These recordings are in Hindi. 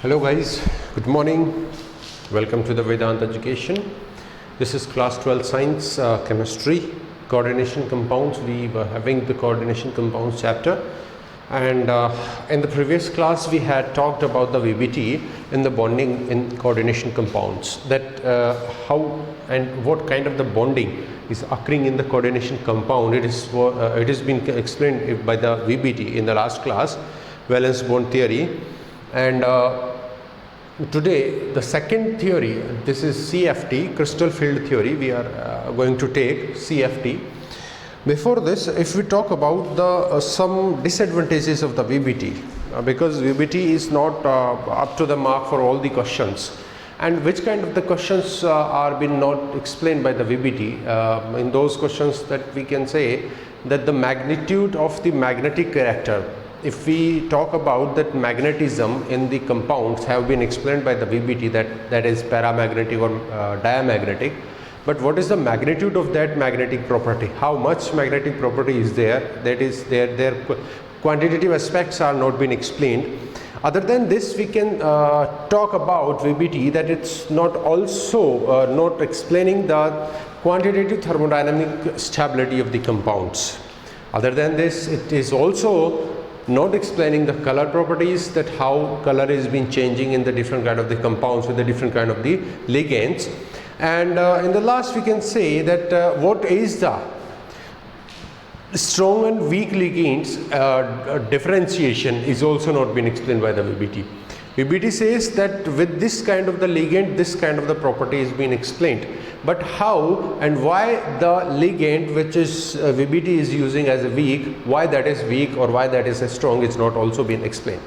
Hello guys, good morning. Welcome to the Vedanta Education. This is class 12 science chemistry coordination compounds. We were having the coordination compounds chapter, and in the previous class we had talked about the VBT in the bonding in coordination compounds, that how and what kind of the bonding is occurring in the coordination compound. It has been explained by the VBT in the last class, valence bond theory. And today the second theory, this is CFT, crystal field theory. We are going to take CFT. Before this, if we talk about the some disadvantages of the VBT, because VBT is not up to the mark for all the questions, and which kind of the questions are been not explained by the VBT. In those questions, that we can say that the magnitude of the magnetic character, if we talk about that magnetism in the compounds have been explained by the VBT, that is paramagnetic or diamagnetic, but what is the magnitude of that magnetic property, how much magnetic property is there, that is their quantitative aspects are not been explained. Other than this, we can talk about VBT that it's not also not explaining the quantitative thermodynamic stability of the compounds. Other than this, it is also not explaining the color properties, that how color is been changing in the different kind of the compounds with the different kind of the ligands. And in the last, we can say that what is the strong and weak ligands differentiation is also not been explained by the VBT. VBT says that with this kind of the ligand, this kind of the property is being explained, but how and why the ligand which is VBT is using as a weak, why that is weak or why that is a strong, is not also been explained.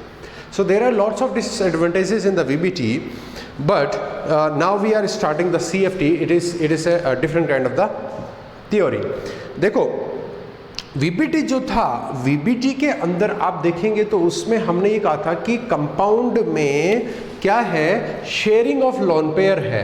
So there are lots of disadvantages in the VBT, but now we are starting the CFT. It is a different kind of the theory. देखो VBT जो था, VBT के अंदर आप देखेंगे तो उसमें हमने ये कहा था कि कंपाउंड में क्या है, शेयरिंग ऑफ लोन पेयर है.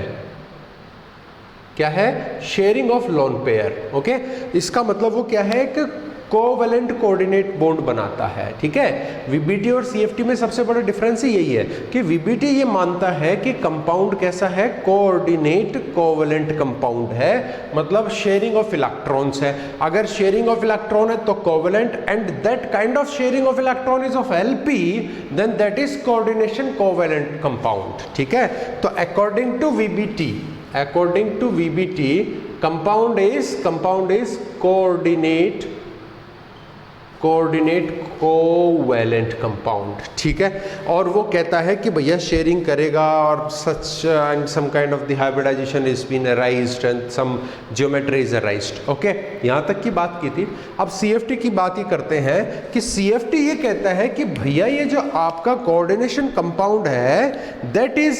क्या है? Sharing of lone pair. Okay, इसका मतलब वो क्या है कि कोवेलेंट कोऑर्डिनेट बॉन्ड बनाता है. ठीक है, VBT और CFT में सबसे बड़ा डिफरेंस ही यही है कि VBT ये मानता है कि कंपाउंड कैसा है, कोऑर्डिनेट कोवेलेंट कंपाउंड है, मतलब शेयरिंग ऑफ इलेक्ट्रॉन्स है. अगर शेयरिंग ऑफ इलेक्ट्रॉन है तो covalent, and that kind of sharing of electron is of LP, then that is coordination covalent compound. ठीक है, तो according to VBT, compound is coordinate covalent compound. ठीक है, और वो कहता है कि भैया शेयरिंग करेगा और such and some kind of the hybridisation is been arised and some geometry is arised. Okay, यहाँ तक की बात की थी. अब CFT की बात ही करते हैं कि CFT ये कहता है कि भैया ये जो आपका कोऑर्डिनेशन कंपाउंड है, that is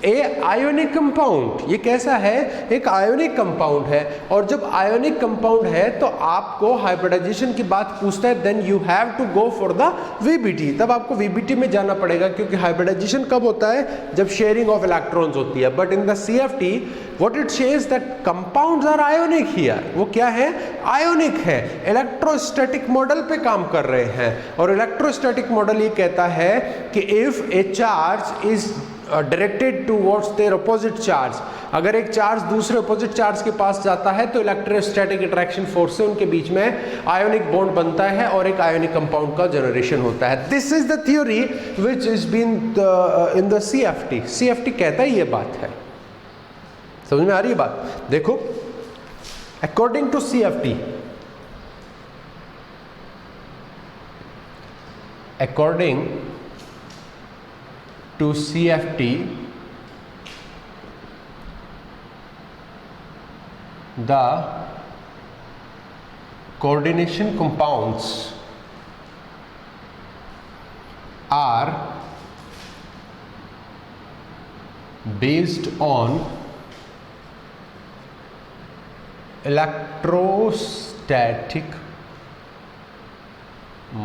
a ionic compound. ये कैसा है? एक आयोनिक कंपाउंड है. और जब आयोनिक कंपाउंड है तो आपको हाइब्रिडाइजेशन की बात पूछता है, then you have to go for the VBT. तब आपको VBT में जाना पड़ेगा, क्योंकि हाइब्रिडाइजेशन कब होता है? जब शेयरिंग ऑफ इलेक्ट्रॉन्स होती है. But in the CFT what it says that compounds are ionic here. वो क्या है? आयोनिक है. इलेक्ट्रोस्टैटिक मॉडल पे काम कर रहे हैं, और इलेक्ट्रोस्टैटिक मॉडल ये कहता है कि if A charge is directed towards their opposite charge, अगर एक चार्ज दूसरे अपोजिट चार्ज के पास जाता है तो इलेक्ट्रोस्टैटिक इंटरेक्शन फोर्स से उनके बीच में आयोनिक बॉन्ड बनता है और एक आयोनिक कंपाउंड का जनरेशन होता है. This is the theory which is been in the CFT. CFT कहता ही ये बात है. समझ में आ रही है बात? देखो, according to CFT, according to CFT, the coordination compounds are based on electrostatic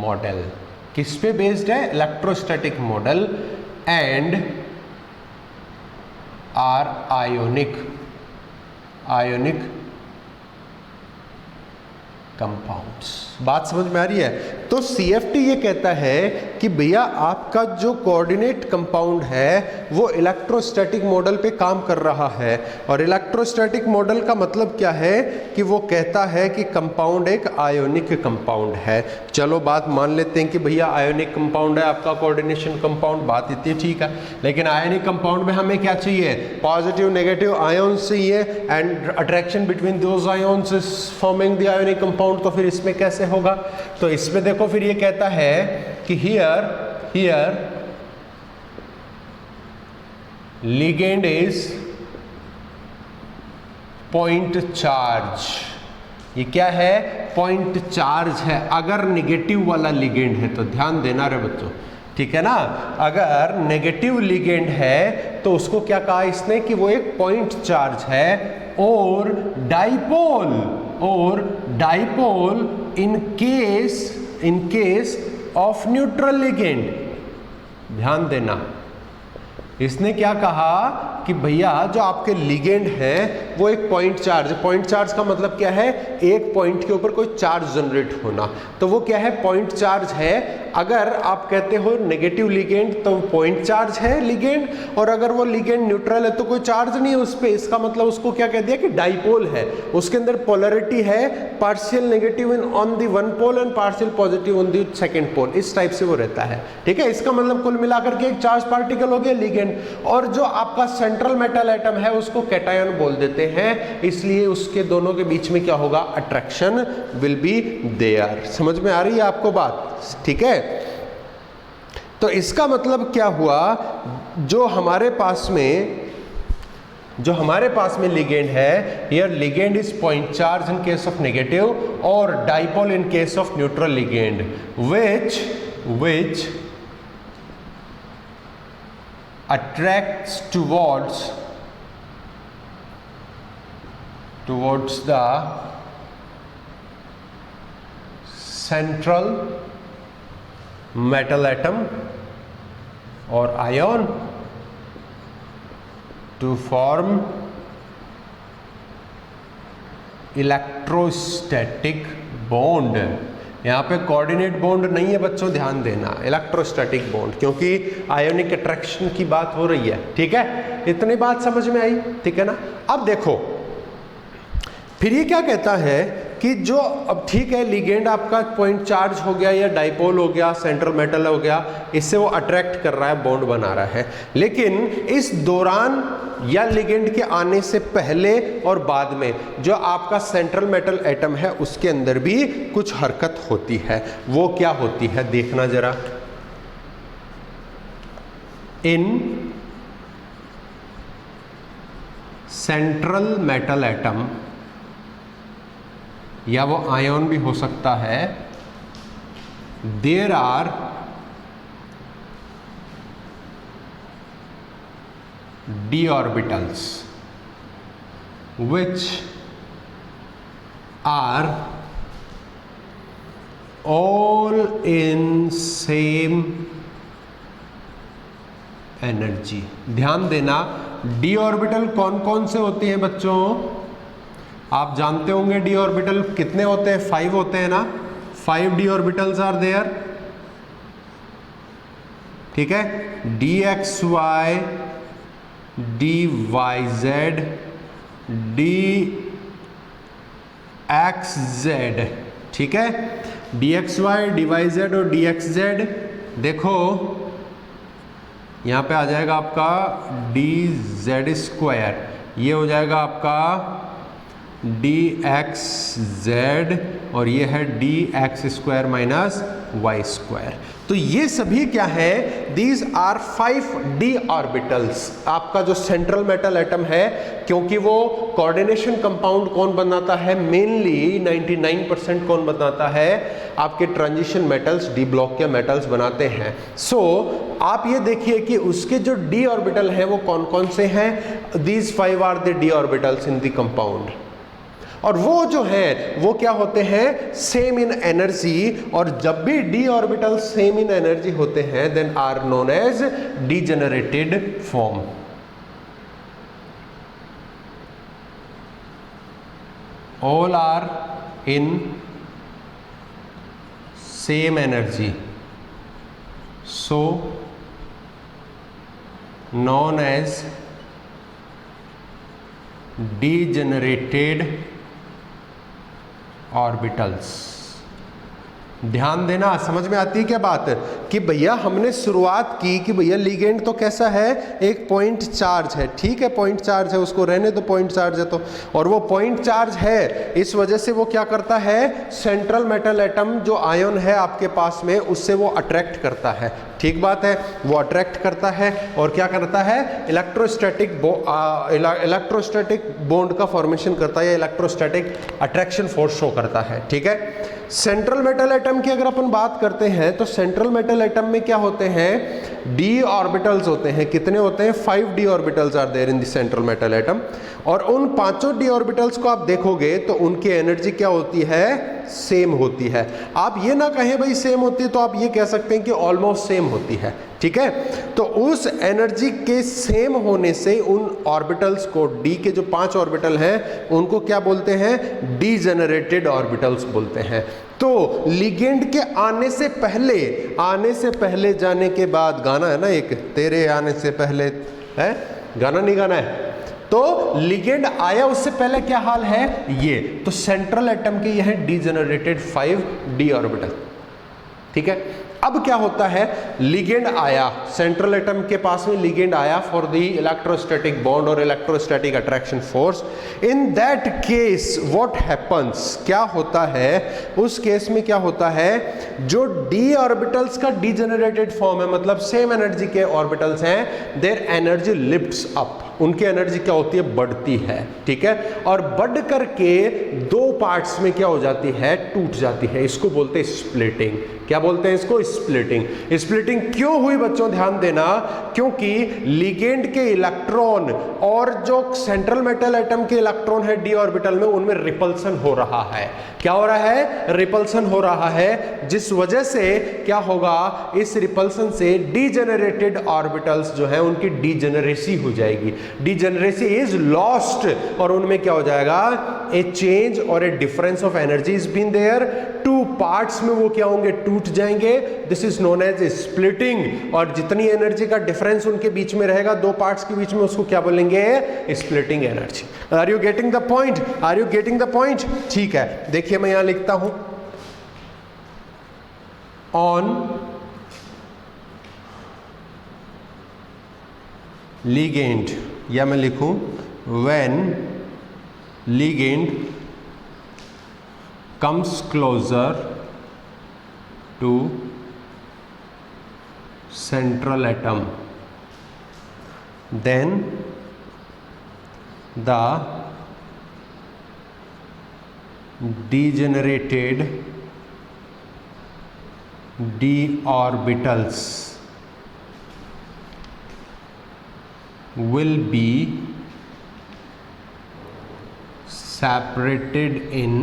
model. किस पे बेस्ड है? Electrostatic model, and are ionic compounds. बात समझ में आ रही है? तो CFT ये कहता है कि भैया आपका जो कोऑर्डिनेट कंपाउंड है वो इलेक्ट्रोस्टैटिक मॉडल पे काम कर रहा है। और इलेक्ट्रोस्टैटिक मॉडल का मतलब क्या है कि वो कहता है कि कंपाउंड एक आयोनिक कंपाउंड है। चलो बात मान लेते हैं कि भैया आयोनिक कंपाउंड है आपका कोऑर्डिनेशन कंपाउंड, बात इतनी ठीक है। लेकिन आयोनिक कंपाउंड में हमें क्या चाहिए? पॉजिटिव नेगेटिव आयोन्स चाहिए and attraction between those ions is forming the ionic compound. तो फिर इसमें कैसे होगा? तो इसमें देखो फिर ये कहता है कि here ligand is point charge. ये क्या है? पॉइंट चार्ज है अगर नेगेटिव वाला लिगेंड है। तो ध्यान देना रे बच्चों, ठीक है ना। अगर नेगेटिव लिगेंड है तो उसको क्या कहा इसने कि वो एक पॉइंट चार्ज है। और dipole in case of neutral ligand. ध्यान देना, इसने क्या कहा कि भैया जो आपके लिगेंड है वो एक पॉइंट चार्ज है। पॉइंट चार्ज का मतलब क्या है? एक पॉइंट के ऊपर कोई चार्ज जनरेट होना। तो वो क्या है? पॉइंट चार्ज है। अगर आप कहते हो नेगेटिव लिगेंड तो पॉइंट चार्ज है लिगेंड, और अगर वो लिगेंड न्यूट्रल है तो कोई चार्ज नहीं है उस पे। इसका मतलब उसको क्या कह दिया कि डाइपोल है। उसके अंदर पोलैरिटी है, partial negative on the one pole and partial positive on the second pole. इस टाइप से वो रहता है, ठीक है। इसका मतलब कुल मिलाकर के एक चार्ज पार्टिकल हो गया लिगेंड। और जो आपका सेंट्रल मेटल एटम है उसको कैटायन बोल देते हैं, इसलिए उसके दोनों के बीच में क्या होगा? Attraction will be there. समझ में आ रही है आपको बात? ठीक है। तो इसका मतलब क्या हुआ? जो हमारे पास में लिगेंड है, here ligand is point charge in case of negative और dipole in case of neutral ligand which attracts towards the central metal atom or ion to form electrostatic bond. यहाँ पे कोऑर्डिनेट बॉन्ड नहीं है बच्चों, ध्यान देना, इलेक्ट्रोस्टैटिक बॉन्ड, क्योंकि आयोनिक अट्रैक्शन की बात हो रही है। ठीक है, इतनी बात समझ में आई? ठीक है ना। अब देखो फिर ये क्या कहता है कि जो अब ठीक है लिगेंड आपका पॉइंट चार्ज हो गया या डाइपोल हो गया, सेंट्रल मेटल हो गया, इससे वो अट्रैक्ट कर रहा है, बॉन्ड बना रहा है। लेकिन इस दौरान या लिगेंड के आने से पहले और बाद में जो आपका सेंट्रल मेटल एटम है उसके अंदर भी कुछ हरकत होती है। वो क्या होती है देखना जरा। इन सेंट्रल मेटल एटम, या वो आयन भी हो सकता है, there are d orbitals which are all in same energy। ध्यान देना, d ऑर्बिटल कौन कौन से होते हैं बच्चों? आप जानते होंगे d ऑर्बिटल कितने होते हैं? 5 होते हैं ना। 5 d ऑर्बिटल्स आर देयर। ठीक है, dxy dYz dxz। ठीक है, dxy dYz और dxz। देखो यहां पे आ जाएगा आपका dz², ये हो जाएगा आपका dxz और ये है dx² माइनस y²। तो ये सभी क्या है? These are 5d orbitals. आपका जो सेंट्रल मेटल एटम है, क्योंकि वो कोऑर्डिनेशन कंपाउंड कौन बनाता है? मेनली 99% कौन बनाता है? आपके ट्रांजिशन मेटल्स, डी ब्लॉक के मेटल्स बनाते हैं। सो आप ये देखिए कि उसके जो d ऑर्बिटल हैं वो कौन कौन से हैं? These 5 are the d orbitals in the compound. और वो जो है वो क्या होते हैं? Same in energy. और जब भी d orbital same in energy होते हैं then are known as degenerated form. All are in same energy, so known as degenerated orbitals। ध्यान देना, समझ में आती है क्या बात कि भैया हमने शुरुआत की कि भैया लिगेंड तो कैसा है, एक पॉइंट चार्ज है, ठीक है, पॉइंट चार्ज है, उसको रहने दो, पॉइंट चार्ज है तो, और वो पॉइंट चार्ज है, इस वजह से वो क्या करता है, सेंट्रल मेटल एटम जो आयन है आपके पास में उससे वो अट्रैक्ट करता है, ठीक बात है, वो अट्रैक्ट करता है और क्या करता है, इलेक्ट्रोस्टैटिक बॉन्ड का फॉर्मेशन करता है या इलेक्ट्रोस्टैटिक अट्रैक्शन फोर्स शो करता है, ठीक है। सेंट्रल मेटल एटम की अगर अपन बात करते हैं तो सेंट्रल मेटल एटम में क्या होते हैं, डी ऑर्बिटल्स होते हैं, कितने होते हैं, 5 d orbitals are there in the central metal atom, और उन पांचों डी ऑर्बिटल्स को आप देखोगे तो उनकी एनर्जी क्या होती है, सेम होती है। आप ये ना कहें भाई सेम होती है, तो आप ये कह सकते हैं कि ऑलमोस्ट सेम होती है, ठीक है। तो उस एनर्जी के सेम होने से उन ऑर्बिटल्स को, डी के जो 5 ऑर्बिटल हैं उनको क्या बोलते हैं, डीजेनरेटेड ऑर्बिटल्स बोलते हैं। तो लिगेंड के आने से पहले जाने के बाद, गाना है ना एक, तेरे आने से पहले, है गाना, नहीं गाना है, तो लिगेंड आया उससे पहले क्या हाल है ये, तो सेंट्रल एटम के ये है डीजेनरेटेड 5 डी ऑर्बिटल, ठीक है। अब क्या होता है, लिगेंड आया, सेंट्रल एटम के पास में लिगेंड आया फॉर द इलेक्ट्रोस्टैटिक बॉन्ड और electrostatic attraction force. In that case what happens, क्या होता है उस केस में, क्या होता है, जो डी ऑर्बिटल्स का डीजेनरेटेड फॉर्म है, मतलब सेम एनर्जी के ऑर्बिटल्स हैं, देयर एनर्जी लिफ्ट्स अप, उनकी एनर्जी क्या होती है, बढ़ती है, ठीक है, और बढ़ करके 2 पार्ट्स में क्या हो जाती है, टूट जाती है, इसको बोलते हैं स्प्लिटिंग। क्या बोलते हैं इसको, स्प्लिटिंग। स्प्लिटिंग क्यों हुई बच्चों, ध्यान देना, क्योंकि लिगेंड के इलेक्ट्रॉन और जो सेंट्रल मेटल एटम के इलेक्ट्रॉन है डी ऑर्बिटल में, उनमें रिपल्सन हो रहा है। क्या हो रहा है, रिपल्सन हो रहा है, जिस वजह से क्या होगा, इस रिपल्सन से डीजेनरेटेड ऑर्बिटल्स जो है उनकी डीजेनरेसी हो जाएगी, डीजेनरेसी इज लॉस्ट, और उनमें क्या हो जाएगा, ए चेंज और a difference of energy is been there, 2 parts में वो क्या होंगे, टूट जाएंगे, this is known as splitting, और जितनी एनर्जी का डिफरेंस उनके बीच में रहेगा, 2 पार्ट्स के बीच में, उसको क्या बोलेंगे, splitting energy. Are you getting the point, are you getting the point, ठीक है। देखिए मैं यहां लिखता हूं, ऑन लिगेंड, या मैं लिखूं when ligand comes closer to central atom, then the degenerated d orbitals will be separated in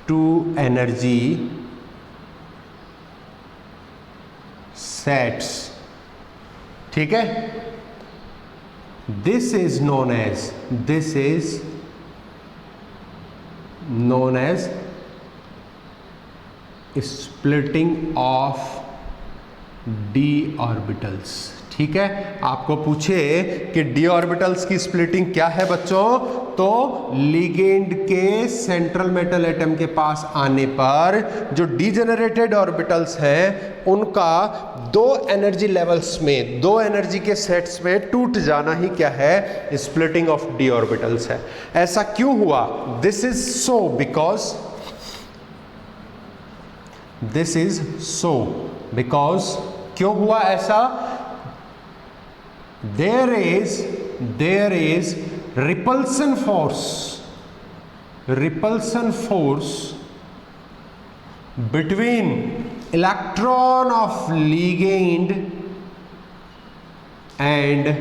2 energy sets, ठीक है। this is known as splitting of d orbitals, ठीक है। आपको पूछे कि डी ऑर्बिटल्स की स्प्लिटिंग क्या है बच्चों, तो लिगेंड के सेंट्रल मेटल एटम के पास आने पर जो डीजेनरेटेड ऑर्बिटल्स हैं उनका 2 एनर्जी लेवल्स में, 2 एनर्जी के सेट्स में टूट जाना ही क्या है, स्प्लिटिंग ऑफ डी ऑर्बिटल्स है। ऐसा क्यों हुआ, दिस इज सो बिकॉज क्यों हुआ ऐसा, there is repulsion force between electron of ligand and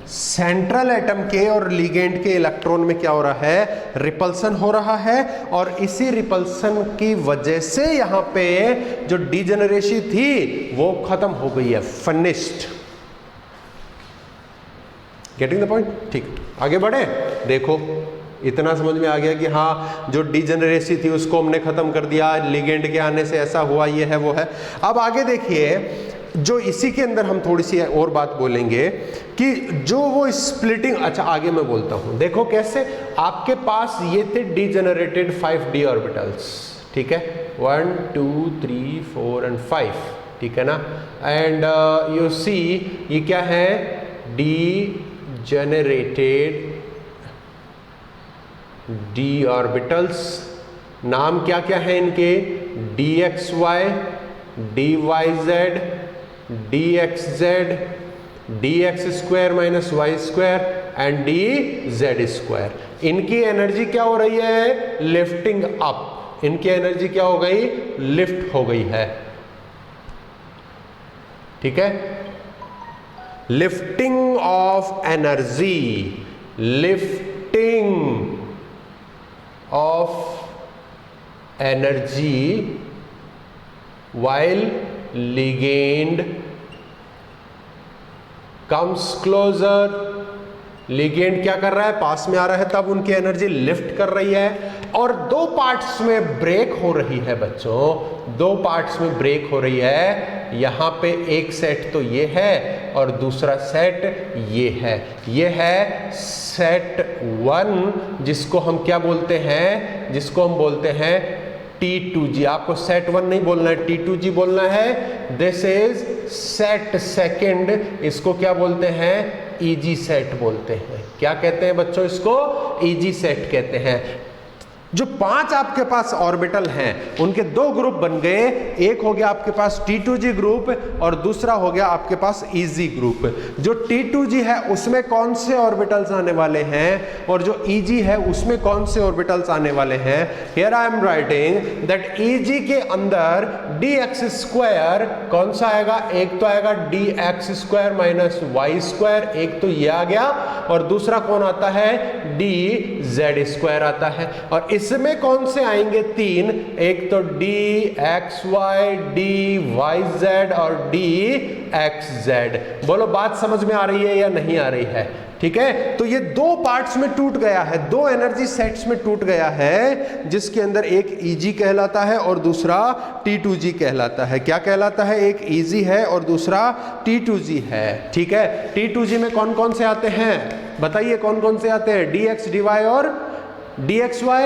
central atom के और लिगेंड के इलेक्ट्रॉन में क्या हो रहा है, रिपल्सन हो रहा है, और इसी रिपल्सन की वजह से यहां पे जो डीजेनरेसी थी वो खत्म हो गई है, फिनिश्ड। गेटिंग द पॉइंट, ठीक। आगे बढ़े, देखो इतना समझ में आ गया कि हाँ जो डिजेनरेसी थी उसको हमने खत्म कर दिया, लिगेंड के आने से ऐसा हुआ, ये है वो है। अब आगे देखिए, जो इसी के अंदर हम थोड़ी सी और बात बोलेंगे कि जो वो स्प्लिटिंग, अच्छा आगे मैं बोलता हूं, देखो कैसे आपके पास ये थे डिजेनरेटेड 5d ऑर्बिटल्स, ठीक है, 1 2 3 4 एंड 5, ठीक है ना, एंड यू सी ये क्या है, डिजेनरेटेड d ऑर्बिटल्स, नाम क्या क्या है इनके, dxy, dyz, dxz, dx square minus y square and dz square. इनकी एनर्जी क्या हो रही है, लिफ्टिंग अप, इनकी एनर्जी क्या हो गई, लिफ्ट हो गई है, ठीक है, lifting of energy, lifting of energy while ligand comes closer, ligand क्या कर रहा है, पास में आ रहा है, तब उनकी एनर्जी लिफ्ट कर रही है, और दो पार्ट्स में ब्रेक हो रही है बच्चों, दो पार्ट्स में ब्रेक हो रही है। यहां पे एक सेट तो ये है और दूसरा सेट ये है, ये है सेट 1 जिसको हम क्या बोलते हैं, जिसको हम बोलते हैं T2G। आपको सेट 1 नहीं बोलना है, T2G बोलना है। दिस इज सेट सेकंड, इसको क्या बोलते हैं, ईजी सेट बोलते हैं। क्या कहते हैं बच्चों, इसको ईजी सेट कहते हैं। जो 5 आपके पास ऑर्बिटल हैं उनके 2 ग्रुप बन गए, एक हो गया आपके पास T2G ग्रुप और दूसरा हो गया आपके पास EG ग्रुप। जो T2G है उसमें कौन से ऑर्बिटल्स आने वाले हैं और जो EG है उसमें कौन से ऑर्बिटल्स आने वाले हैं। Here I am writing that EG के अंदर dx स्क्वायर कौन सा आएगा, एक तो आएगा dx square minus y square, एक तो ये आ गया, और दूसरा कौन आता है, dz स्क्वायर आता है। और इसमें कौन से आएंगे 3, एक तो dxy, dyz और dxz। बोलो बात समझ में आ रही है या नहीं आ रही है, ठीक है। तो ये 2 पार्ट्स में टूट गया है, 2 एनर्जी सेट्स में टूट गया है, जिसके अंदर एक EG कहलाता है और दूसरा T2G कहलाता है। क्या कहलाता है, एक EG है और दूसरा T2G है, ठीक है। T2G में कौन कौन से आते हैं बताइए, कौन कौन से आते हैं, dx dy और dxy,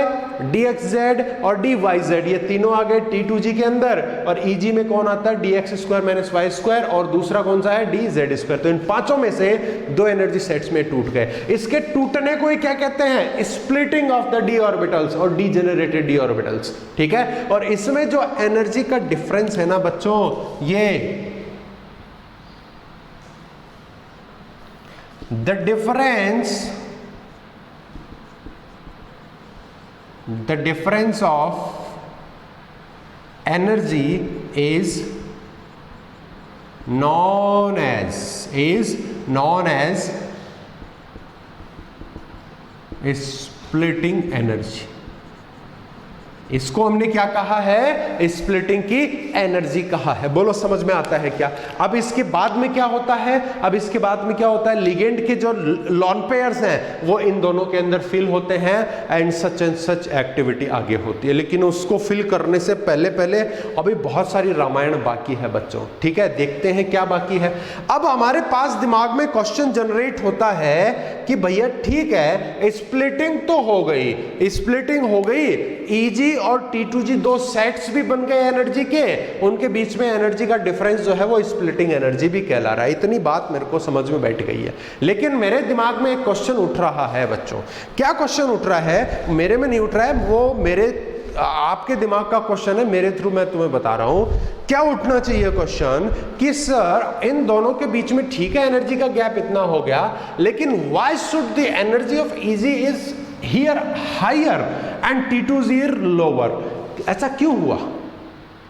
dxz और dyz, ये तीनों आ गए T2G के अंदर। और EG में कौन आता है, dx square minus y square, और दूसरा कौन सा है, dz स्क्वायर। तो इन पांचों में से 2 एनर्जी सेट्स में टूट गए। इसके टूटने को ही क्या कहते हैं, splitting of the d orbitals और डीजेनरेटेड d ऑर्बिटल्स, ठीक है। और इसमें जो एनर्जी का डिफरेंस है ना बच्चों, ये the difference of energy is known as splitting energy। इसको हमने क्या कहा है, स्प्लिटिंग की एनर्जी कहा है। बोलो समझ में आता है क्या। अब इसके बाद में क्या होता है, अब इसके बाद में क्या होता है, लिगेंड के जो लॉन पेयर्स हैं वो इन दोनों के अंदर फिल होते हैं एंड सच एक्टिविटी आगे होती है। लेकिन उसको फिल करने से पहले अभी बहुत सारी रामायण बाकी है बच्चों, ठीक है। देखते हैं क्या बाकी है। अब हमारे पास दिमाग में क्वेश्चन जनरेट होता है कि भैया ठीक है, स्प्लिटिंग तो हो गई, स्प्लिटिंग हो गई, EG और T2G 2 सेट्स भी बन गए एनर्जी के, उनके बीच में एनर्जी का डिफरेंस जो है वो स्प्लिटिंग एनर्जी भी कहला रहा है। इतनी बात मेरे को समझ में बैठ गई है। लेकिन मेरे दिमाग में एक क्वेश्चन उठ रहा है बच्चों। क्या क्वेश्चन उठ रहा है, मेरे में नहीं उठ रहा है, वो मेरे आपके दिमाग का क्वेश्चन है, मेरे थ्रू मैं तुम्हें बता रहा हूं। क्या उठना चाहिए क्वेश्चन कि सर इन दोनों के बीच में ठीक है एनर्जी का गैप इतना हो गया, लेकिन why should the energy of EG is here higher and T2G lower, ऐसा क्यों हुआ,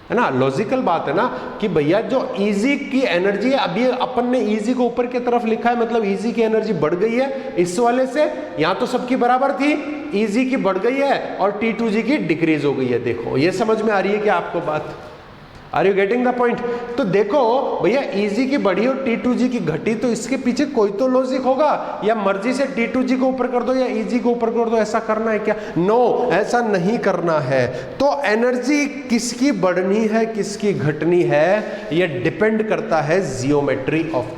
है ना। लॉजिकल बात है ना कि भैया जो EG की एनर्जी है, अभी अपन ने EG को ऊपर की तरफ लिखा है, मतलब EG की एनर्जी बढ़ गई है इस वाले से। यहां तो सबकी बराबर थी, EG की बढ़ गई है और T2G की डिक्रीज हो गई है। देखो ये समझ में आ रही है कि आपको बात, are you getting the point? तो देखो भैया Eg की बढ़ी और T2g की घटी, तो इसके पीछे कोई तो लॉजिक होगा, या मर्जी से T2g को ऊपर कर दो या Eg को ऊपर कर दो, ऐसा करना है क्या? नो, ऐसा नहीं करना है। तो एनर्जी किसकी बढ़नी है किसकी घटनी है, ये डिपेंड करता है जियोमेट्री ऑफ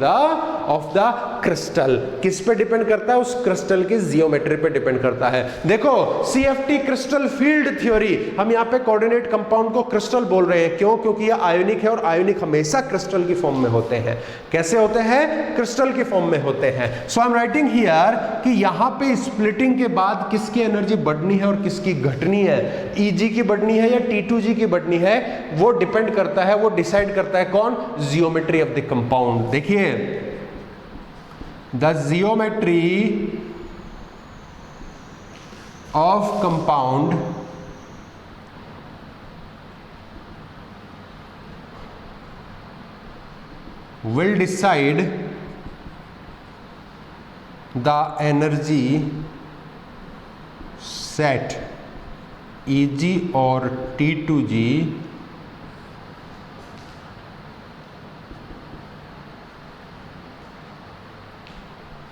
द क्रिस्टल। किस पे डिपेंड करता है? उस क्रिस्टल की जियोमेट्री पे डिपेंड करता है। देखो CFT क्रिस्टल फील्ड थ्योरी, हम यहाँ पे कोऑर्डिनेट कंपाउंड को क्रिस्टल बोल रहे हैं, क्यों? क्योंकि ये आयोनिक है और आयोनिक हमेशा क्रिस्टल की फॉर्म में होते हैं। कैसे होते हैं? क्रिस्टल की फॉर्म में होते हैं। सो आई एम राइटिंग हियर कि यहाँ पे स्प्लिटिंग के बाद किसकी एनर्जी बढ़नी है और किसकी घटनी है, Eg की बढ़नी है या T2g की बढ़नी है, वो डिपेंड करता है, वो डिसाइड करता है कौन? Geometry of the compound. देखिए the geometry of compound will decide the energy set Eg or T2g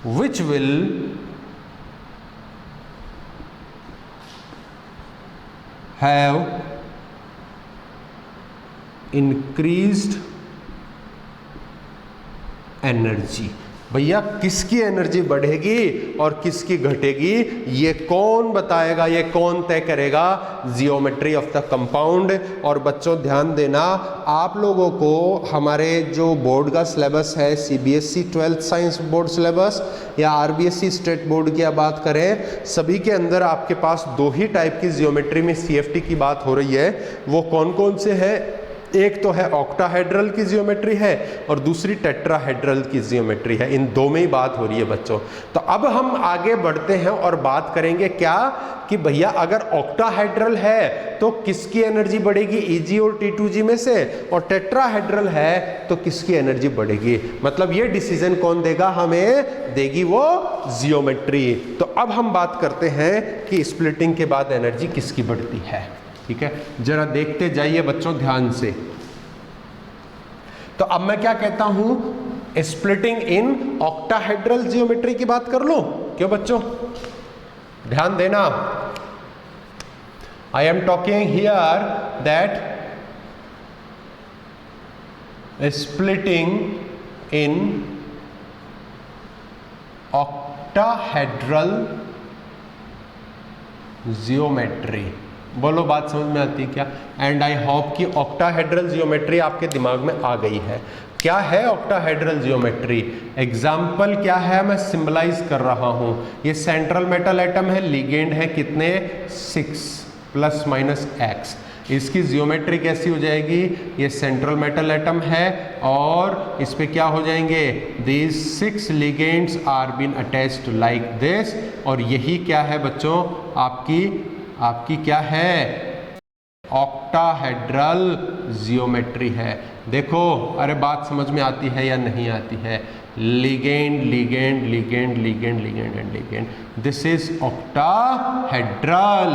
which will have increased energy. भैया किसकी एनर्जी बढ़ेगी और किसकी घटेगी, ये कौन बताएगा, ये कौन तय करेगा? Geometry of the compound. और बच्चों ध्यान देना, आप लोगों को हमारे जो बोर्ड का सिलेबस है, CBSE 12th science board syllabus या RBSE स्टेट बोर्ड की बात करें, सभी के अंदर आपके पास दो ही टाइप की जियोमेट्री में CFT की बात हो रही है। वो कौन कौन से है? एक तो है ऑक्टाहेड्रल की जियोमेट्री है और दूसरी टेट्राहेड्रल की जियोमेट्री है। इन दो में ही बात हो रही है बच्चों। तो अब हम आगे बढ़ते हैं और बात करेंगे क्या कि भैया अगर ऑक्टाहेड्रल है तो किसकी एनर्जी बढ़ेगी, Eg और T2g में से, और टेट्राहेड्रल है तो किसकी एनर्जी बढ़ेगी। मतलब ये डिसीजन कौन देगा? हमें देगी वो जियोमेट्री। तो अब हम बात करते हैं कि स्प्लिटिंग के बाद एनर्जी किसकी बढ़ती है। ठीक है, जरा देखते जाइए बच्चों ध्यान से। तो अब मैं क्या कहता हूं, स्प्लिटिंग इन ऑक्टाहेड्रल जियोमेट्री की बात कर लो। क्यों बच्चों, ध्यान देना। I am talking here that splitting in octahedral geometry. बोलो बात समझ में आती है क्या? एंड आई होप कि ऑक्टाहेड्रल जियोमेट्री आपके दिमाग में आ गई है। क्या है ऑक्टाहेड्रल जियोमेट्री? एग्जाम्पल क्या है, मैं सिंबलाइज कर रहा हूं। ये सेंट्रल मेटल एटम है, लिगेंड है कितने? 6 + -x। इसकी जियोमेट्री कैसी हो जाएगी? ये सेंट्रल मेटल एटम है और इस पे क्या हो जाएंगे? These 6 ligands are been attached like this. और यही क्या है बच्चों? आपकी क्या है? ऑक्टाहेड्रल जियोमेट्री है। देखो, अरे बात समझ में आती है या नहीं आती है? Ligand ligand ligand ligand ligand and ligand, this is octahedral.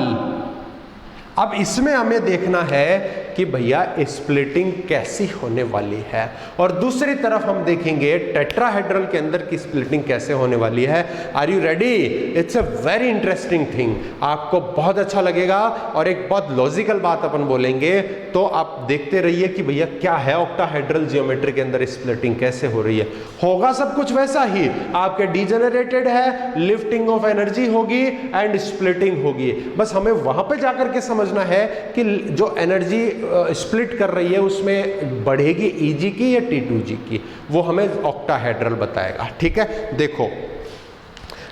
अब इसमें हमें देखना है कि भैया स्प्लिटिंग कैसी होने वाली है, और दूसरी तरफ हम देखेंगे टेट्राहेड्रल के अंदर की स्प्लिटिंग कैसे होने वाली है। Are you ready? It's a very interesting thing, आपको बहुत अच्छा लगेगा। और एक बहुत लॉजिकल बात अपन बोलेंगे, तो आप देखते रहिए कि भैया क्या है ऑक्टाहेड्रल जियोमेट्री के अंदर स्प्लिटिंग कैसे हो रही है। होगा सब कुछ वैसा ही, आपके डीजेनरेटेड है, लिफ्टिंग ऑफ एनर्जी होगी एंड स्प्लिटिंग होगी। बस हमें वहां पे जाकर के समझना है कि जो एनर्जी स्प्लिट कर रही है उसमें बढ़ेगी Eg की या T2g की, वो हमें ऑक्टाहेड्रल बताएगा। ठीक है, देखो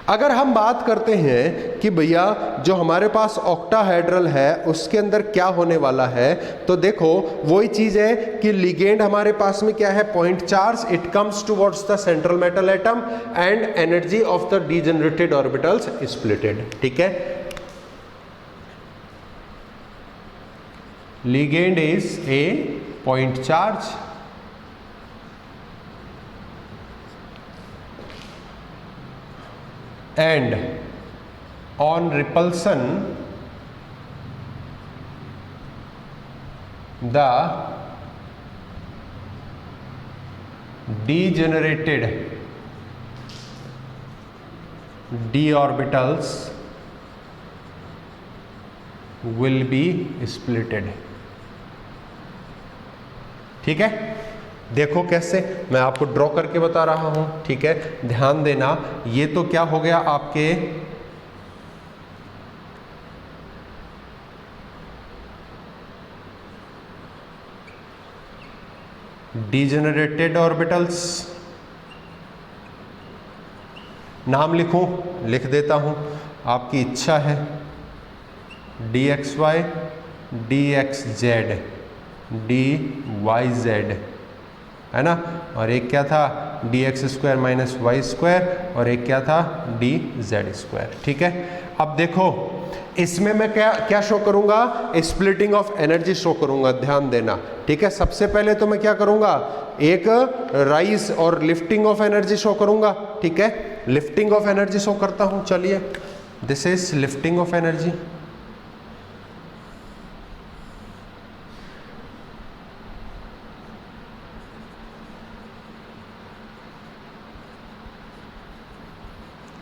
अगर हम बात करते हैं कि भैया जो हमारे पास ऑक्टाहेड्रल है उसके अंदर क्या होने वाला है, तो देखो वही चीज है कि लिगेंड हमारे पास में क्या है? Point charge. It comes towards the central metal atom and energy of the degenerated orbitals splitted. ठीक है, ligand is a point charge and on repulsion the degenerated d orbitals will be splitted। ठीक है, देखो कैसे मैं आपको ड्रॉ करके बता रहा हूं। ठीक है, ध्यान देना, ये तो क्या हो गया आपके डिजेनरेटेड ऑर्बिटल्स। नाम लिखूं, लिख देता हूं, आपकी इच्छा है। dxy, dxz, dyz, है ना, और एक क्या था dx square minus y square, और एक क्या था dz स्क्वायर। ठीक है, अब देखो इसमें मैं क्या क्या शो करूंगा, स्प्लिटिंग ऑफ एनर्जी शो करूंगा, ध्यान देना। ठीक है, सबसे पहले तो मैं क्या करूंगा, एक राइज और लिफ्टिंग ऑफ एनर्जी शो करूंगा। ठीक है, लिफ्टिंग ऑफ एनर्जी शो करता हूं, चलिए, this is lifting of energy.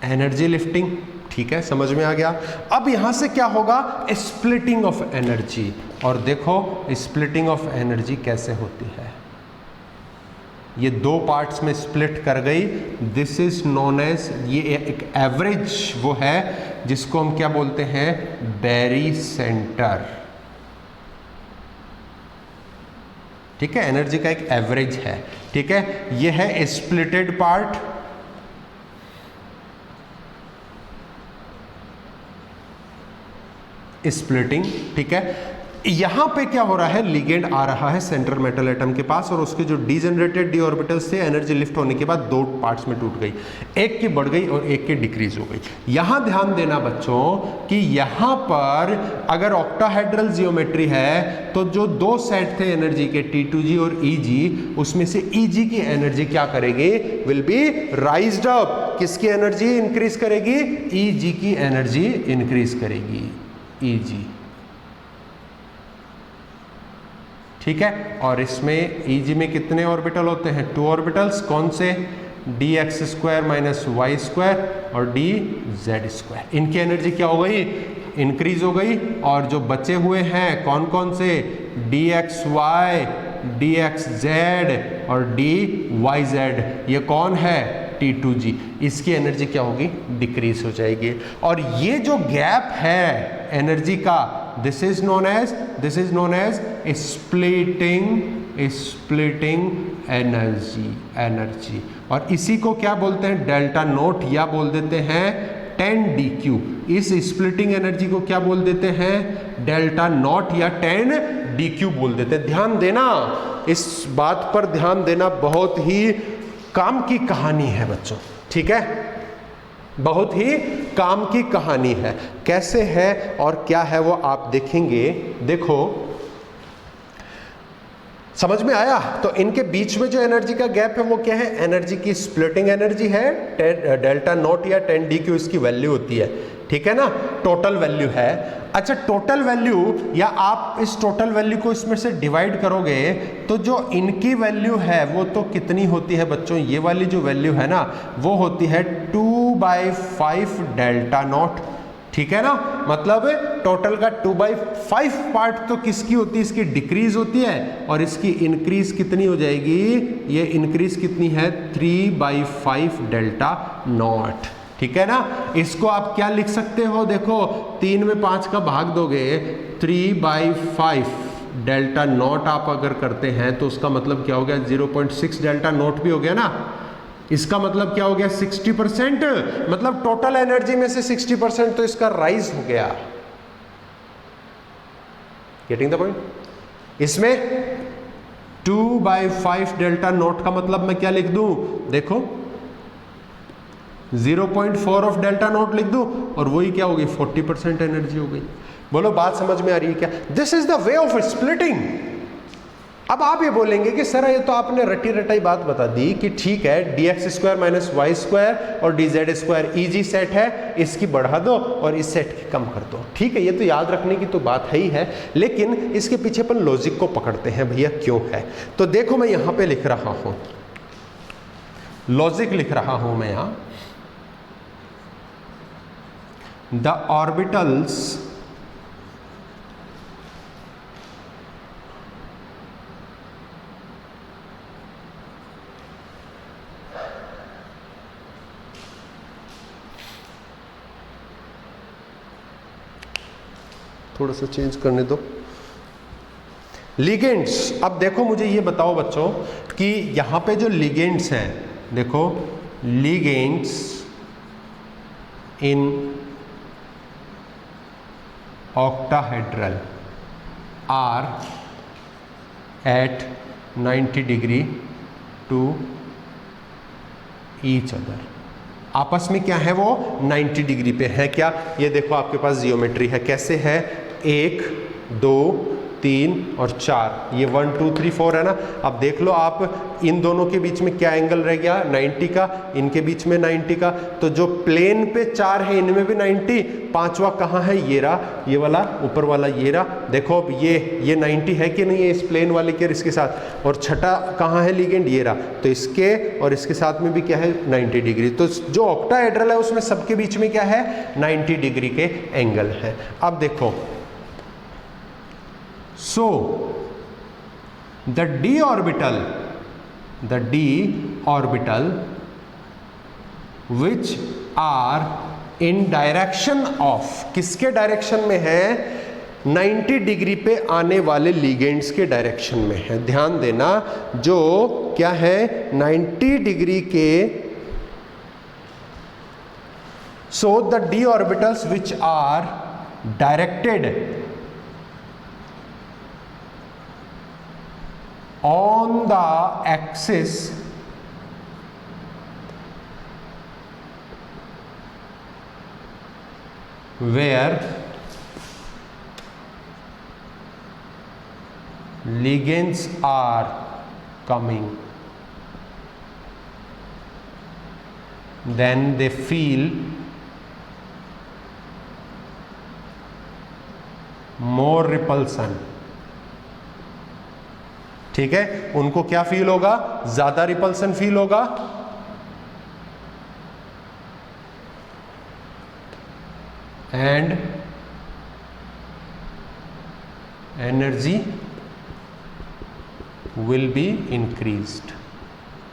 Energy lifting, ठीक है, समझ में आ गया। अब यहां से क्या होगा, स्प्लिटिंग ऑफ एनर्जी। और देखो स्प्लिटिंग ऑफ एनर्जी कैसे होती है, ये दो पार्ट्स में स्प्लिट कर गई। दिस इज नोन एज, ये एक एवरेज वो है जिसको हम क्या बोलते हैं, बैरी सेंटर। ठीक है, एनर्जी का एक एवरेज है। ठीक है, ये है स्प्लिटेड पार्ट, स्प्लिटिंग। ठीक है, यहां पे क्या हो रहा है, लिगेंड आ रहा है सेंट्रल मेटल एटम के पास, और उसके जो डीजेनरेटेड डी ऑर्बिटल्स थे, एनर्जी लिफ्ट होने के बाद दो पार्ट्स में टूट गई, एक की बढ़ गई और एक की डिक्रीज हो गई। यहां ध्यान देना बच्चों कि यहां पर अगर ऑक्टाहेड्रल जियोमेट्री है तो जो दो सेट थे एनर्जी के T2G और EG, उसमें से EG की एनर्जी क्या करेगी, विल बी राइज्ड अप। किसकी एनर्जी इंक्रीज करेगी, EG की एनर्जी इंक्रीज करेगी, EG। ठीक है, और इसमें EG में कितने ऑर्बिटल होते हैं, 2 ऑर्बिटल्स, कौन से, dx square minus y square और dz स्क्वायर। इनकी एनर्जी क्या हो गई, इंक्रीज हो गई। और जो बचे हुए हैं कौन कौन से, dxy, dxz और dyz, ये कौन है, T2G। इसकी एनर्जी क्या होगी, डिक्रीज हो जाएगी। और ये जो गैप है एनर्जी का, this is known as splitting energy. और इसी को क्या बोलते हैं, डेल्टा नोट, या बोल देते हैं 10dq। इस स्प्लिटिंग एनर्जी को क्या बोल देते हैं, डेल्टा नॉट या 10dq बोल देते हैं। ध्यान देना, इस बात पर ध्यान देना, बहुत ही काम की कहानी है बच्चों। ठीक है, बहुत ही काम की कहानी है। कैसे है और क्या है वो आप देखेंगे। देखो समझ में आया, तो इनके बीच में जो एनर्जी का गैप है वो क्या है, एनर्जी की स्प्लिटिंग एनर्जी है, डेल्टा नॉट या 10dq इसकी वैल्यू होती है। ठीक है ना, टोटल वैल्यू है। अच्छा, टोटल वैल्यू, या आप इस टोटल वैल्यू को इसमें से डिवाइड करोगे तो जो इनकी वैल्यू है वो तो कितनी होती है बच्चों, ये वाली जो वैल्यू है ना वो होती है 2/5 डेल्टा नॉट। ठीक है ना, मतलब टोटल का 2/5 पार्ट तो किसकी होती है, इसकी डिक्रीज होती है, और इसकी इंक्रीज कितनी हो जाएगी, ये इंक्रीज कितनी है, 3/5 डेल्टा नॉट। ठीक है ना, इसको आप क्या लिख सकते हो, देखो 3 में 5 का भाग दोगे, 3/5 डेल्टा नॉट आप अगर करते हैं तो उसका मतलब क्या हो गया, 0.6 डेल्टा नॉट भी हो गया ना। इसका मतलब क्या हो गया, 60%, मतलब टोटल एनर्जी में से 60% तो इसका राइज हो गया। Getting the point. इसमें 2/5 डेल्टा नॉट का मतलब मैं क्या लिख दूं, देखो 0.4 ऑफ डेल्टा नॉट लिख दूं, और वही क्या हो गई, 40% एनर्जी हो गई। बोलो बात समझ में आ रही है क्या, this is the way of splitting. अब आप ये बोलेंगे कि सर ये तो आपने रटी रटाई बात बता दी कि ठीक है, dx square minus y square और dz स्क्वायर EG सेट है, इसकी बढ़ा दो और इस सेट की कम कर दो। ठीक है, ये तो याद रखने की तो बात है ही है, लेकिन इसके पीछे अपन लॉजिक को पकड़ते हैं, भैया क्यों है। तो देखो मैं यहां पे लिख रहा हूं, लॉजिक लिख रहा हूं मैं यहां, द ऑर्बिटल्स थोड़ा सा चेंज करने दो, लिगेंड्स। अब देखो मुझे ये बताओ बच्चों कि यहां पे जो लिगेंड्स हैं, देखो ligands in octahedral are at 90 degree to each other। आपस में क्या है, वो 90 डिग्री पे है। क्या, ये देखो आपके पास जियोमेट्री है, कैसे है, 1 2 3 और 4, ये 1 2 3 4 है ना। अब देख लो आप इन दोनों के बीच में क्या एंगल रह गया, 90 का, इनके बीच में 90 का। तो जो प्लेन पे 4 है इनमें भी 90, पांचवा कहाँ है, ये रहा, ये वाला ऊपर वाला ये रहा। देखो अब ये 90 है कि नहीं है इस प्लेन वाले के और इसके साथ, और छठा कहाँ है लिगेंड, ये रहा। तो इसके और इसके साथ में भी क्या है, 90 डिग्री। तो जो ऑक्टाहेड्रल है उसमें सबके बीच में क्या है, 90 डिग्री के एंगल है। अब देखो, so the d orbital which are in direction of, किसके डायरेक्शन में है, 90 डिग्री पे आने वाले लिगेंड्स के डायरेक्शन में है। ध्यान देना, जो क्या है 90 डिग्री के, so the d orbitals which are directed on the axis where ligands are coming, then they feel more repulsion। ठीक है, उनको क्या फील होगा, ज्यादा रिपल्सन फील होगा। And energy will be increased,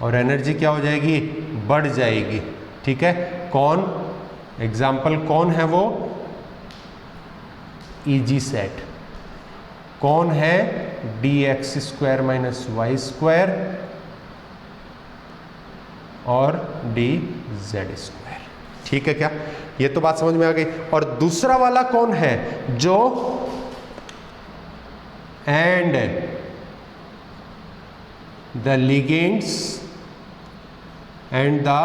और एनर्जी क्या हो जाएगी, बढ़ जाएगी। ठीक है, कौन, एग्जाम्पल कौन है वो, ईजी सेट। कौन है, dx² - y² और dz²। ठीक है क्या, ये तो बात समझ में आ गई। और दूसरा वाला कौन है, जो and the ligands and the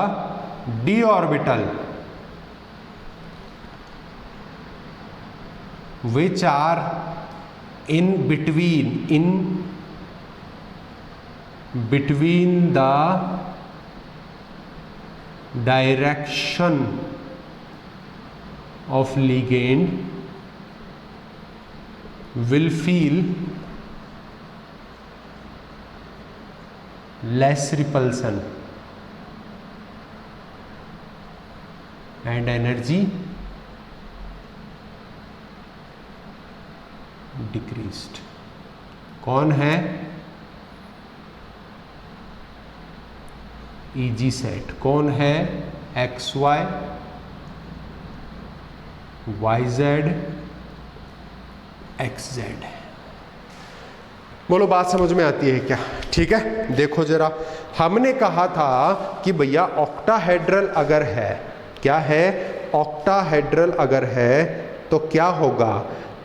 d orbital which are in between the direction of ligand will feel less repulsion and energy decreased. कौन है, ईजी सेट। कौन है, XY YZ XZ। बोलो बात समझ में आती है क्या? ठीक है, देखो जरा, हमने कहा था कि भैया ऑक्टाहेड्रल अगर है, क्या है, ऑक्टाहेड्रल अगर है तो क्या होगा,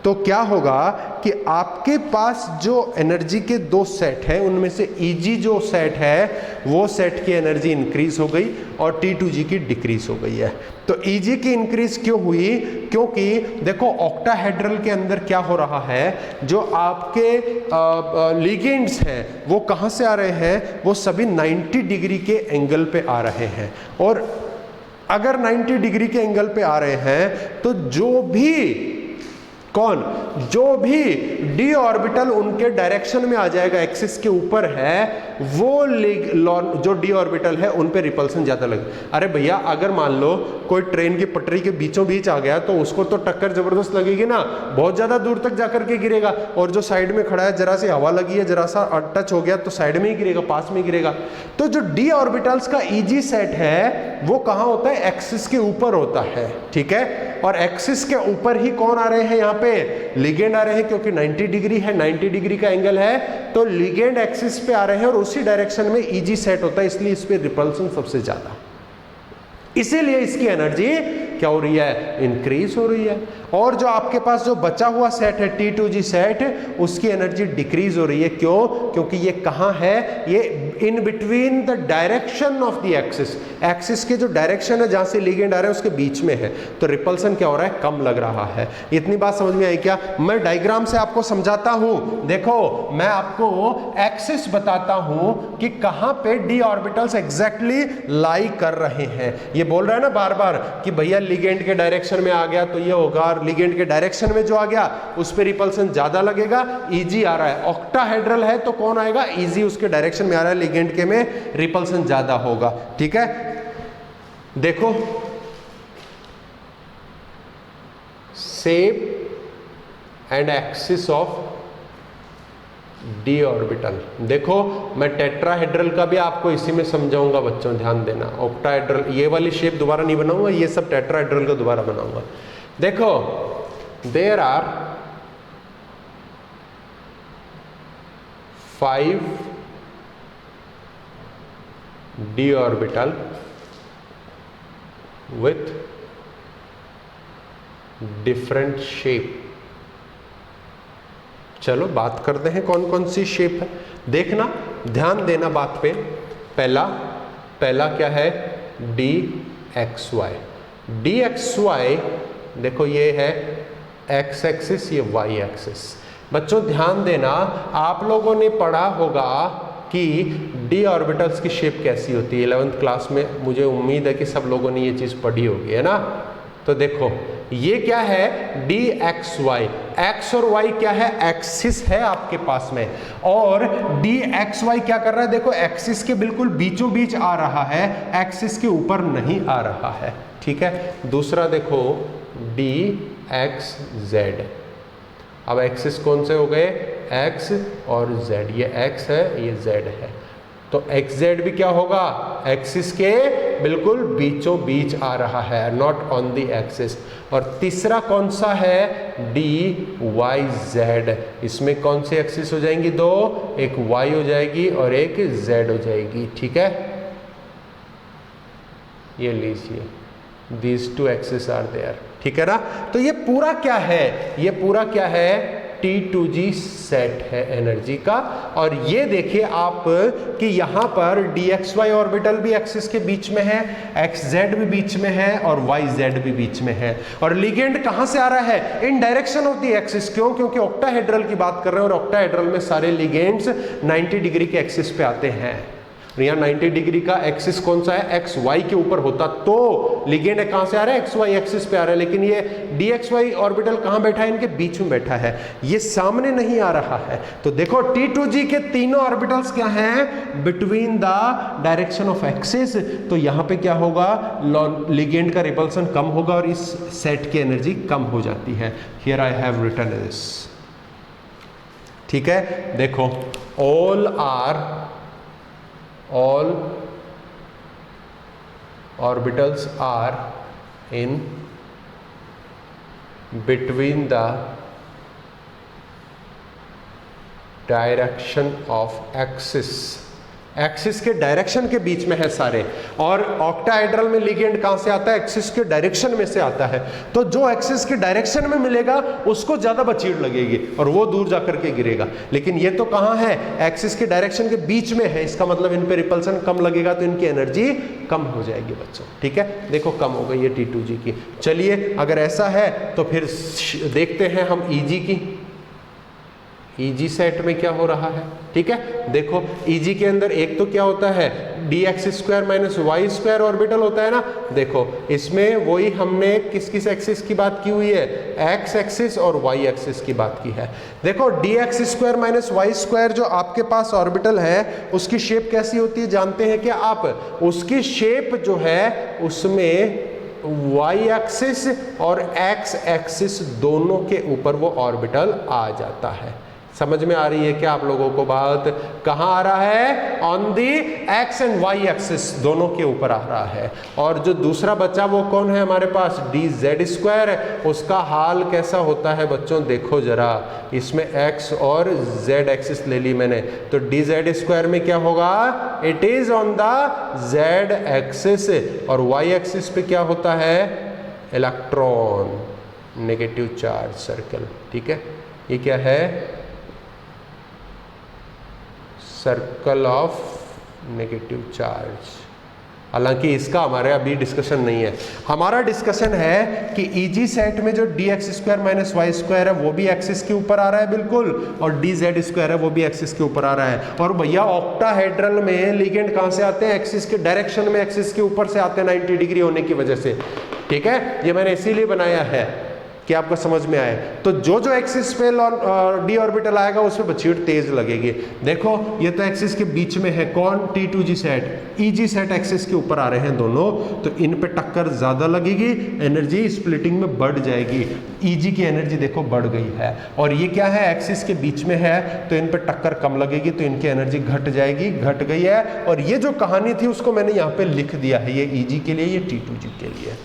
तो क्या होगा कि आपके पास जो एनर्जी के 2 सेट हैं उनमें से ईजी जो सेट है वो सेट की एनर्जी इंक्रीज हो गई और T2G की डिक्रीज हो गई है। तो ईजी की इंक्रीज क्यों हुई, क्योंकि देखो ऑक्टाहेड्रल के अंदर क्या हो रहा है, जो आपके लिगेंड्स हैं वो कहाँ से आ रहे हैं, वो सभी 90 डिग्री के एंगल पे आ रहे हैं। और अगर 90 डिग्री के एंगल पे आ रहे हैं तो जो भी कौन? जो भी d ऑर्बिटल उनके डायरेक्शन में आ जाएगा, एक्सिस के ऊपर है, वो जो d ऑर्बिटल है उन पे रिपल्सन ज्यादा लगे। अरे भैया अगर मान लो कोई ट्रेन की पटरी के बीचों बीच आ गया तो उसको तो टक्कर जबरदस्त लगेगी ना, बहुत ज्यादा दूर तक जाकर के गिरेगा, और जो साइड में खड़ा है जरा सी हवा लगी है, जरा सा टच हो गया तो साइड में ही गिरेगा, पास में गिरेगा। तो जो d ऑर्बिटल्स का ईजी सेट है वो कहां होता है? एक्सिस के ऊपर होता है, ठीक है। और एक्सिस के ऊपर ही कौन आ रहे हैं? यहाँ पे लिगेंड आ रहे हैं, क्योंकि 90 डिग्री है, 90 डिग्री का एंगल है, तो लिगेंड एक्सिस पे आ रहे हैं और उसी डायरेक्शन में ईजी सेट होता है, इसलिए इस पे रिपल्सन सबसे ज्यादा, इसीलिए इसकी एनर्जी क्या हो रही है? इंक्रीज हो रही है। और जो आपके पास जो बचा हुआ सेट है T2G सेट, उसकी एनर्जी डिक्रीज हो रही है। क्यों? क्योंकि ये कहां है? ये in between the direction of the axis, axis के जो डायरेक्शन है जहां से लिगेंड आ रहे हैं उसके बीच में है, तो रिपल्सन क्या हो रहा है? कम लग रहा है। इतनी बात समझ में आई क्या? मैं डायग्राम से आपको समझाता हूं। देखो मैं आपको एक्सिस बताता हूं कि कहां पे d ऑर्बिटल्स एग्जैक्टली लाई कर रहे हैं। ये बोल रहा है ना बार बार कि भैया लिगेंड के डायरेक्शन में आ गया तो ये होगा, और लिगेंड के डायरेक्शन में जो आ गया उस पे रिपल्सन ज्यादा लगेगा, ईजी आ रहा है। ऑक्टाहेड्रल है तो कौन आएगा? ईजी उसके डायरेक्शन में आ रहा है, लिगेंड के में रिपल्सन ज्यादा होगा, ठीक है। देखो shape and axis of d orbital. देखो मैं टेट्राहेड्रल का भी आपको इसी में समझाऊंगा बच्चों, ध्यान देना। ऑक्टाहेड्रल ये वाली शेप दोबारा नहीं बनाऊंगा, ये सब टेट्राहेड्रल का दोबारा बनाऊंगा। देखो there are 5 d orbital with different shape. चलो बात करते हैं कौन कौन सी शेप है। देखना, ध्यान देना बात पे। पहला क्या है? dxy। dxy देखो ये है x एक्सिस, ये y एक्सिस। बच्चों ध्यान देना, आप लोगों ने पढ़ा होगा कि d ऑर्बिटल्स की शेप कैसी होती है 11th क्लास में। मुझे उम्मीद है कि सब लोगों ने ये चीज पढ़ी होगी, है ना। तो देखो ये क्या है? dxy। x और y क्या है? एक्सिस है आपके पास में, और dxy क्या कर रहा है? देखो एक्सिस के बिल्कुल बीचों बीच आ रहा है, एक्सिस के ऊपर नहीं आ रहा है, ठीक है। दूसरा देखो dxz। अब एक्सिस कौन से हो गए? x और z। ये x है, ये z है, तो xz भी क्या होगा? एक्सिस के बिल्कुल बीचों बीच आ रहा है, नॉट ऑन द एक्सिस। और तीसरा कौन सा है? dyz। इसमें कौन सी एक्सिस हो जाएंगी? दो, एक y हो जाएगी और एक z हो जाएगी, ठीक है। ये लीजिए, these two axes are there, ठीक है ना। तो ये पूरा क्या है? ये पूरा क्या है? T2G सेट है एनर्जी का। और ये देखिए आप कि यहां पर dxy ऑर्बिटल भी एक्सिस के बीच में है, xz भी बीच में है और yz भी बीच में है। और लिगेंड कहां से आ रहा है? इन डायरेक्शन ऑफ द एक्सिस। क्यों? क्योंकि ऑक्टाहेड्रल की बात कर रहे हैं और ऑक्टाहेड्रल में सारे लिगेंड्स 90 डिग्री के एक्सिस पे आते हैं। यहाँ 90 डिग्री का एक्सिस कौन सा है? एक्स वाई के ऊपर होता तो लिगेंड कहां से आ रहा है? एक्स वाई एक्सिस पे आ रहा है, लेकिन ये dxy ऑर्बिटल कहां बैठा है? इनके बीच में बैठा है, ये सामने नहीं आ रहा है। तो देखो T2G के तीनों ऑर्बिटल्स क्या हैं? Between the direction of axis. तो यहां पे क्या होगा? लिगेंड का रिपल्सन कम होगा और इस सेट की एनर्जी कम हो जाती है। Here I have written this, ठीक है। देखो all orbitals are in between the direction of axis। Axis के डायरेक्शन के बीच में है सारे। और ऑक्टाहेड्रल में लिगेंड कहां से आता है? एक्सिस के डायरेक्शन में से आता है। तो जो एक्सिस के डायरेक्शन में मिलेगा उसको ज्यादा बचीड़ लगेगी और वो दूर जाकर के गिरेगा। लेकिन ये तो कहां है? एक्सिस के डायरेक्शन के बीच में है, इसका मतलब इन पे रिपल्सन कम लगेगा तो इनकी एनर्जी कम हो जाएगी बच्चों, ठीक है। देखो कम हो गई है T2G की। चलिए अगर ऐसा है तो फिर देखते हैं हम EG की। EG सेट में क्या हो रहा है, ठीक है। देखो EG के अंदर एक तो क्या होता है? dx² माइनस y² ऑर्बिटल होता है ना। देखो इसमें वही हमने किस किस एक्सिस की बात की हुई है, x एक्सिस और y एक्सिस की बात की है। देखो dx² माइनस y² जो आपके पास ऑर्बिटल है उसकी शेप कैसी होती है जानते हैं क्या आप? उसकी शेप जो है उसमें y एक्सिस और x एक्सिस दोनों के ऊपर वो ऑर्बिटल आ जाता है। समझ में आ रही है क्या आप लोगों को बात? कहाँ आ रहा है? On the x and y axis दोनों के ऊपर आ रहा है। और जो दूसरा बच्चा वो कौन है हमारे पास? dz²। उसका हाल कैसा होता है बच्चों? देखो जरा, इसमें x और z एक्सिस ले ली मैंने, तो dz² में क्या होगा? It is on the z axis. और y एक्सिस पे क्या होता है? Electron, negative charge circle. ठीक है, ये क्या है? Circle of negative charge. हालांकि इसका हमारे अभी डिस्कशन नहीं है। हमारा डिस्कशन है कि ईजी सेट में जो dx² माइनस y² है वो भी एक्सिस के ऊपर आ रहा है बिल्कुल, और dz² है वो भी एक्सिस के ऊपर आ रहा है। और भैया ऑक्टाहेड्रल में लिगेंड कहाँ से आते हैं? एक्सिस के डायरेक्शन में, एक्सिस के ऊपर से आते हैं 90 डिग्री होने की वजह से। ठीक है, ये मैंने इसीलिए बनाया है कि आपको समझ में आए। तो जो जो एक्सिस पे d ऑर्बिटल आएगा उसमें बच्ची तेज लगेगी। देखो ये तो एक्सिस के बीच में है, कौन? T2g set, EG set axis के ऊपर आ रहे हैं दोनों, तो इन पे टक्कर ज्यादा लगेगी, एनर्जी स्प्लिटिंग में बढ़ जाएगी। EG की एनर्जी देखो बढ़ गई है, और ये क्या है? एक्सिस के बीच में है, तो इन पे टक्कर कम लगेगी, तो इनकी एनर्जी घट जाएगी, घट गई है। और ये जो कहानी थी उसको मैंने यहाँ पे लिख दिया है, ये EG के लिए, ये T2g के लिए।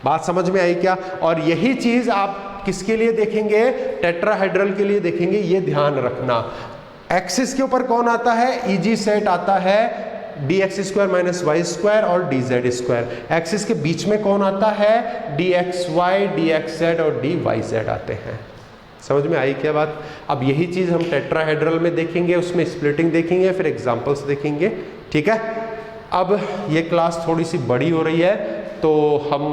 बात समझ में आई क्या? और यही चीज आप किसके लिए देखेंगे? टेट्राहेड्रल के लिए देखेंगे। ये ध्यान रखना, एक्सिस के ऊपर कौन आता है? EG सेट आता है, dx² माइनस y² और dz²। एक्सिस के बीच में कौन आता है? dxy, dxz और dyz आते हैं। समझ में आई क्या बात? अब यही चीज हम टेट्राहेड्रल में देखेंगे, उसमें स्प्लिटिंग देखेंगे, फिर एग्जांपल्स देखेंगे। ठीक है, अब ये क्लास थोड़ी सी बड़ी हो रही है, तो हम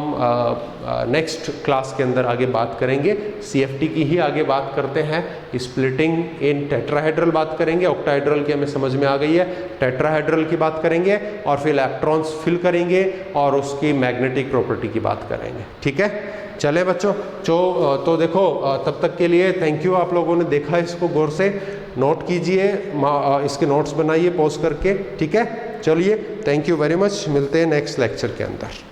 नेक्स्ट क्लास के अंदर आगे बात करेंगे। CFT की ही आगे बात करते हैं, स्प्लिटिंग इन टेट्राहेड्रल बात करेंगे। ऑक्टाहेड्रल की हमें समझ में आ गई है, टेट्राहेड्रल की बात करेंगे, और फिर इलेक्ट्रॉन्स फिल करेंगे और उसकी मैग्नेटिक प्रॉपर्टी की बात करेंगे। ठीक है, चले बच्चों। तो देखो तब तक के लिए थैंक यू। आप लोगों ने देखा इसको गौर से, नोट कीजिए, इसके नोट्स बनाइए पॉज करके। ठीक है, चलिए, थैंक यू वेरी मच। मिलते हैं नेक्स्ट लेक्चर के अंदर।